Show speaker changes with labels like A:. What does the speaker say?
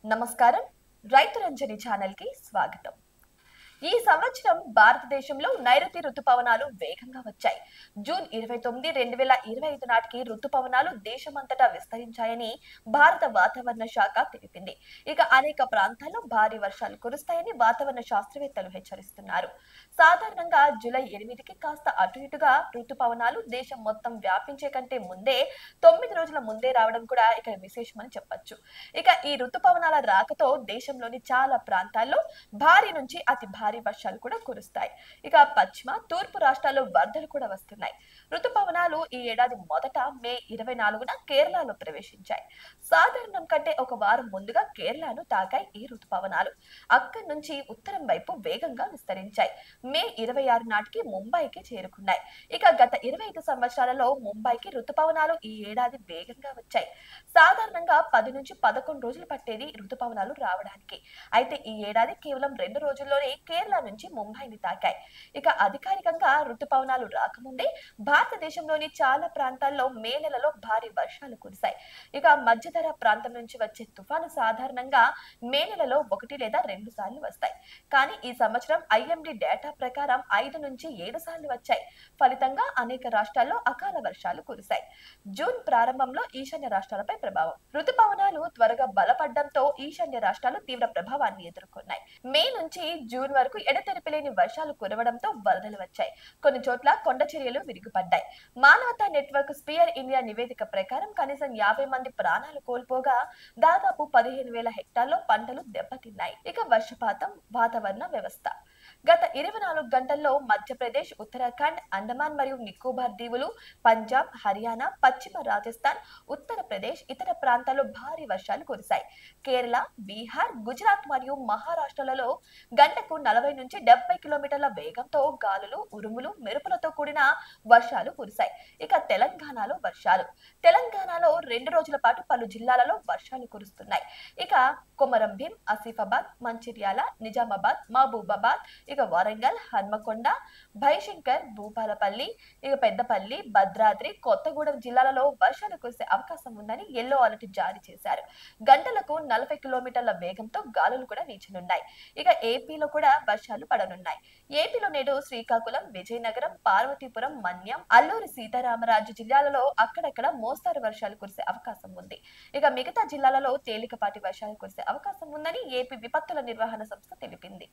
A: నమస్కారం. రైతు రంజని ఛానల్ కి స్వాగతం. ఈ సంవత్సరం భారతదేశంలో నైరుతి రుతుపవనాలు వేగంగా వచ్చాయి. జూన్ 29, 2025 నాటికి రుతుపవనాలు దేశమంతటా విస్తరించాయని భారత వాతావరణ శాఖ తెలిపింది. ఇక అనేక ప్రాంతాల్లో భారీ వర్షాలు కురుస్తాయని వాతావరణ శాస్త్రవేత్తలు హెచ్చరిస్తున్నారు. సాధారణంగా జూలై 8కి కాస్త అటు ఇటుగా రుతుపవనాలు దేశం మొత్తం వ్యాపించే కంటే ముందే 9 రోజుల ముందే రావడం కూడా ఇక విశేషమని చెప్పొచ్చు. ఇక ఈ రుతుపవనాల రాకతో దేశంలోని చాలా ప్రాంతాల్లో భారీ నుంచి అతి భారీ వర్షాలు కూడా కురుస్తాయి. ఇక పశ్చిమ తూర్పు రాష్ట్రాల్లో వరదలు కూడా వస్తున్నాయి. రుతుపవనాలు ఈ ఏడాది మొదట మే 24న కేరళలో ప్రవేశించాయి. సాధారణం కంటే ఒక వారం ముందుగా కేరళను తాకాయి ఈ రుతుపవనాలు. అక్కడి నుంచి ఉత్తరం వైపు వేగంగా విస్తరించాయి. మే 26 నాటికి ముంబైకి చేరుకున్నాయి. ఇక గత 25 సంవత్సరాలలో ముంబైకి రుతుపవనాలు ఈ ఏడాది వేగంగా వచ్చాయి. సాధారణంగా 10 నుంచి 11 రోజులు పట్టేది రుతుపవనాలు రావడానికి. అయితే ఈ ఏడాది కేవలం 2 రోజుల్లోనే కేరళ నుంచి ముంబైని తాకాయి. ఇక అధికారికంగా రుతుపవనాలు రాకముందే భారతదేశంలోని చాలా ప్రాంతాల్లో మే నెలలో భారీ వర్షాలు కురిశాయి. ఇక మధ్యధర ప్రాంతం నుంచి వచ్చే తుఫాను సాధారణంగా మే నెలలో 1 లేదా 2 సార్లు వస్తాయి. కానీ ఈ సంవత్సరం ఐఎండీ డేటా ప్రకారం 5 నుంచి 7 సార్లు వచ్చాయి. ఫలితంగా అనేక రాష్ట్రాల్లో అకాల వర్షాలు కురిశాయి. జూన్ ప్రారంభంలో ఈశాన్య రాష్ట్రాలపై ప్రభావం. రుతుపవనాలు త్వరగా బలపడడంతో ఈశాన్య రాష్ట్రాలు తీవ్ర ప్రభావాన్ని ఎదుర్కొన్నాయి. మే నుంచి జూన్ వరకు ఎడతెరిపి లేని వర్షాలు కురవడంతో వరదలు వచ్చాయి. కొన్ని చోట్ల కొండ చర్యలు విరిగిపడ్డాయి. మానవతా నెట్వర్క్ స్పియర్ ఇండియా నివేదిక ప్రకారం కనీసం 50 మంది ప్రాణాలు కోల్పోగా దాదాపు 15,000 హెక్టార్లో పంటలు దెబ్బతిన్నాయి. ఇక వర్షపాతం, వాతావరణ వ్యవస్థ. గత 24 గంటల్లో మధ్యప్రదేశ్, ఉత్తరాఖండ్, అండమాన్ మరియు నికోబార్ దీవులు, పంజాబ్, హర్యానా, పశ్చిమ రాజస్థాన్, ఉత్తరప్రదేశ్, ఇతర ప్రాంతాల్లో భారీ వర్షాలు కురిశాయి. కేరళ, బీహార్, గుజరాత్ మరియు మహారాష్ట్రలలో గంటకు 40 నుంచి 70 కిలోమీటర్ల వేగంతో గాలులు, ఉరుములు, మెరుపులతో కూడిన వర్షాలు కురిశాయి. ఇక తెలంగాణలో వర్షాలు. తెలంగాణలో 2 రోజుల పాటు పలు జిల్లాలలో వర్షాలు కురుస్తున్నాయి. ఇక కొమరం భీం, ఆసిఫాబాద్, మంచిర్యాల, నిజామాబాద్, మహబూబాబాద్, ఇక వరంగల్, హన్మకొండ, భైశంకర్, భూపాలపల్లి, ఇక పెద్దపల్లి, భద్రాద్రి, కొత్తగూడెం జిల్లాలలో వర్షాలు కురిసే అవకాశం ఉందని యెల్లో అలర్ట్ జారీ చేశారు. గంటలకు 40 కిలోమీటర్ల వేగంతో గాలులు కూడా వీచనున్నాయి. ఇక ఏపీలో కూడా వర్షాలు పడనున్నాయి. ఏపీలో నేడు శ్రీకాకుళం, విజయనగరం, పార్వతీపురం, మన్యం, అల్లూరి సీతారామరాజు జిల్లాలలో అక్కడక్కడ మోస్తారు వర్షాలు కురిసే అవకాశం ఉంది. ఇక మిగతా జిల్లాలలో తేలికపాటి వర్షాలు కురిసే అవకాశం ఉందని ఏపీ విపత్తుల నిర్వహణ సంస్థ తెలిపింది.